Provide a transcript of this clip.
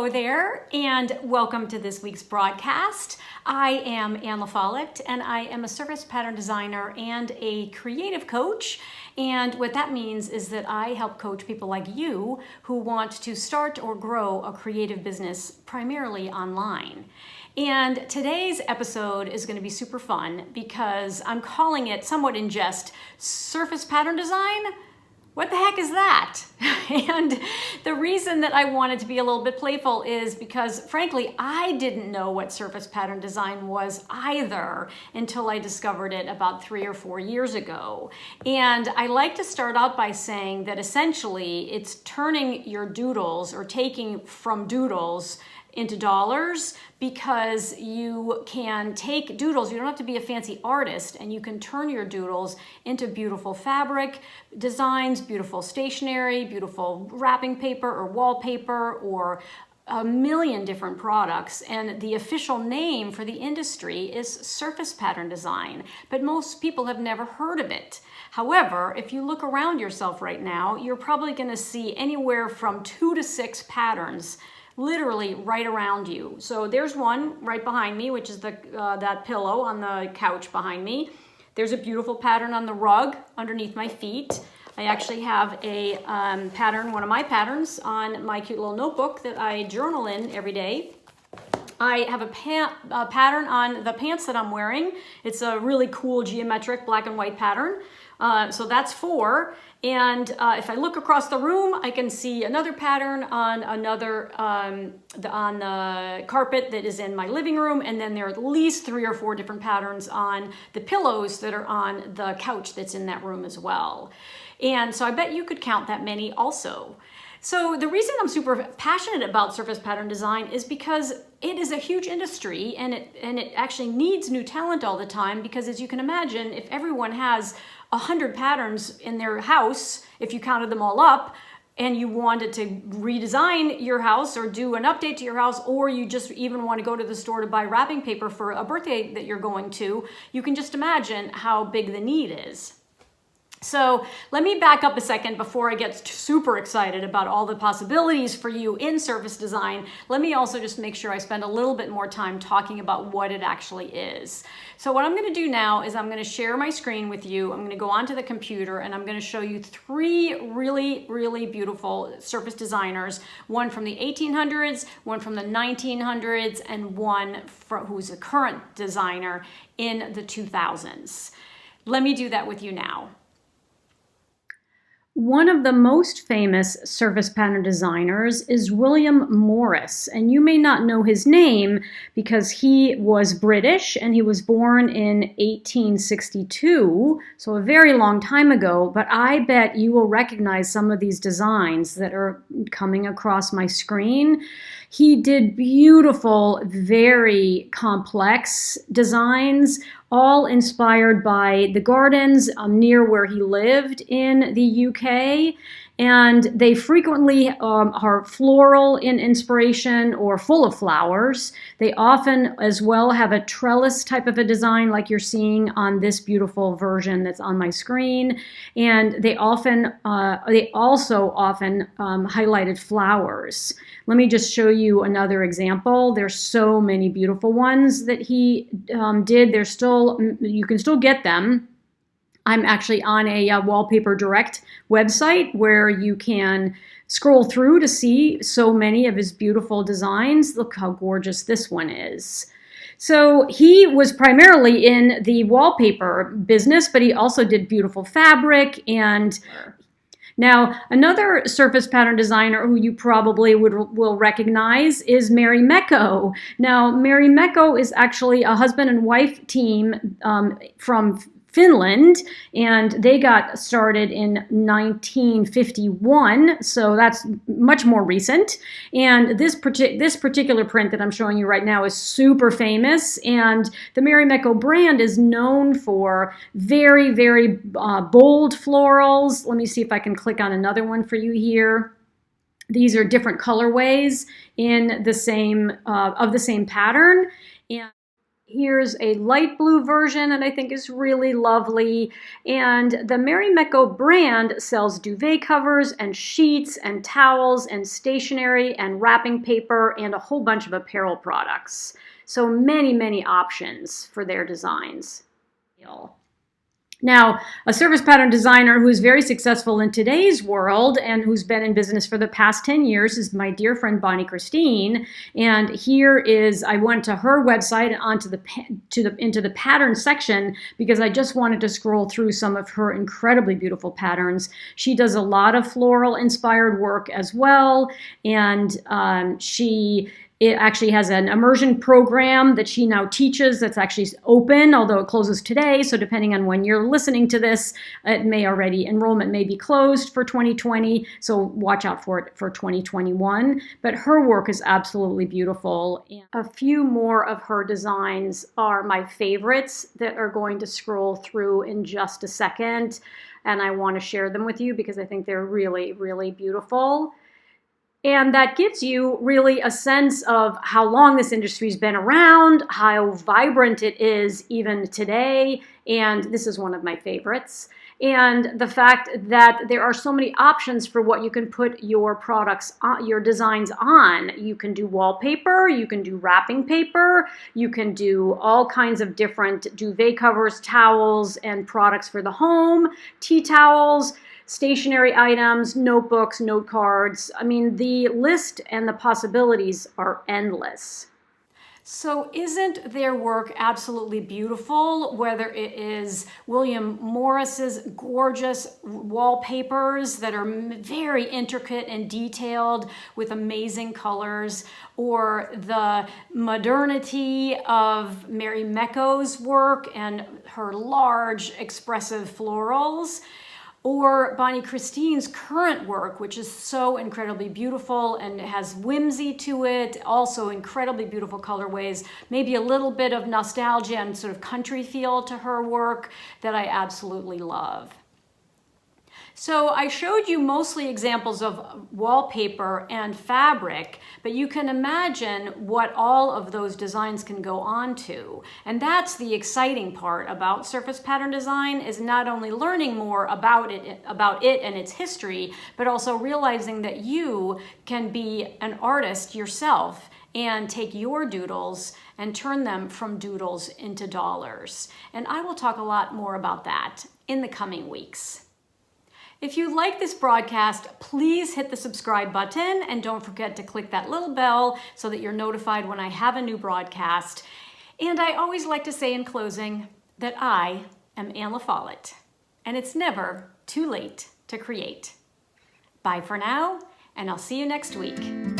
Hello there, and welcome to this week's broadcast. I am Ann LaFollette, and I am a surface pattern designer and a creative coach. And what that means is that I help coach people like you who want to start or grow a creative business primarily online. And today's episode is going to be super fun because I'm calling it, somewhat in jest, surface pattern design. What the heck is that? And the reason that I wanted to be a little bit playful is because, frankly, I didn't know what surface pattern design was either until I discovered it about 3 or 4 years ago. And I like to start out by saying that essentially it's turning your doodles or taking from doodles into dollars, because you can take doodles, you don't have to be a fancy artist, and you can turn your doodles into beautiful fabric designs, beautiful stationery, beautiful wrapping paper or wallpaper, or a million different products. And the official name for the industry is surface pattern design, but most people have never heard of it. However, if you look around yourself right now, you're probably going to see anywhere from 2 to 6 patterns literally right around you. So there's one right behind me, which is that pillow on the couch behind me. There's a beautiful pattern on the rug underneath my feet. I actually have a pattern, one of my patterns, on my cute little notebook that I journal in every day. I have a pattern on the pants that I'm wearing. It's a really cool geometric black and white pattern. So that's 4. And if I look across the room, I can see another pattern on on the carpet that is in my living room. And then there are at least 3 or 4 different patterns on the pillows that are on the couch that's in that room as well. And so I bet you could count that many also. So the reason I'm super passionate about surface pattern design is because it is a huge industry, and it actually needs new talent all the time, because as you can imagine, if everyone has 100 patterns in their house, if you counted them all up, and you wanted to redesign your house or do an update to your house, or you just even want to go to the store to buy wrapping paper for a birthday that you're going to, you can just imagine how big the need is. So let me back up a second before I get super excited about all the possibilities for you in surface design. Let me also just make sure I spend a little bit more time talking about what it actually is. So what I'm going to do now is I'm going to share my screen with you. I'm going to go onto the computer and I'm going to show you 3 really, really beautiful surface designers. One from the 1800s, one from the 1900s, and one who's a current designer in the 2000s. Let me do that with you now. One of the most famous surface pattern designers is William Morris, and you may not know his name because he was British and he was born in 1862, so a very long time ago, but I bet you will recognize some of these designs that are coming across my screen. He did beautiful, very complex designs, all inspired by the gardens near where he lived in the UK. And they frequently are floral in inspiration or full of flowers. They often as well have a trellis type of a design like you're seeing on this beautiful version that's on my screen. And they also often highlighted flowers. Let me just show you another example. There's so many beautiful ones that he did. You can still get them. I'm actually on a Wallpaper Direct website where you can scroll through to see so many of his beautiful designs. Look how gorgeous this one is. So he was primarily in the wallpaper business, but he also did beautiful fabric. And now, another surface pattern designer who you probably will recognize is Mary Mecco. Now, Mary Mecco is actually a husband and wife team from Finland, and they got started in 1951, so that's much more recent. And this particular print that I'm showing you right now is super famous, and the Mary Mecco brand is known for very, very bold florals. Let me see if I can click on another one for you here. These are different colorways in the same pattern. And Here's a light blue version that I think is really lovely. And the Marimekko brand sells duvet covers and sheets and towels and stationery and wrapping paper and a whole bunch of apparel products. So many, many options for their designs. Now, a service pattern designer who is very successful in today's world and who's been in business for the past 10 years is my dear friend Bonnie Christine. And here is, I went to her website and into the pattern section because I just wanted to scroll through some of her incredibly beautiful patterns. She does a lot of floral inspired work as well. And it actually has an immersion program that she now teaches that's actually open, although it closes today. So depending on when you're listening to this, enrollment may be closed for 2020. So watch out for it for 2021. But her work is absolutely beautiful. A few more of her designs are my favorites that are going to scroll through in just a second. And I want to share them with you because I think they're really, really beautiful. And that gives you really a sense of how long this industry's been around, how vibrant it is even today, and this is one of my favorites. And the fact that there are so many options for what you can put your products on, your designs on. You can do wallpaper, you can do wrapping paper, you can do all kinds of different duvet covers, towels, and products for the home, tea towels, stationery items, notebooks, note cards. I mean, the list and the possibilities are endless. So isn't their work absolutely beautiful? Whether it is William Morris's gorgeous wallpapers that are very intricate and detailed with amazing colors, or the modernity of Marimekko's work and her large expressive florals, or Bonnie Christine's current work, which is so incredibly beautiful and has whimsy to it, also incredibly beautiful colorways, maybe a little bit of nostalgia and sort of country feel to her work that I absolutely love. So I showed you mostly examples of wallpaper and fabric, but you can imagine what all of those designs can go on to. And that's the exciting part about surface pattern design, is not only learning more about it and its history, but also realizing that you can be an artist yourself and take your doodles and turn them from doodles into dollars. And I will talk a lot more about that in the coming weeks. If you like this broadcast, please hit the subscribe button and don't forget to click that little bell so that you're notified when I have a new broadcast. And I always like to say in closing that I am Ann LaFollette, and it's never too late to create. Bye for now, and I'll see you next week.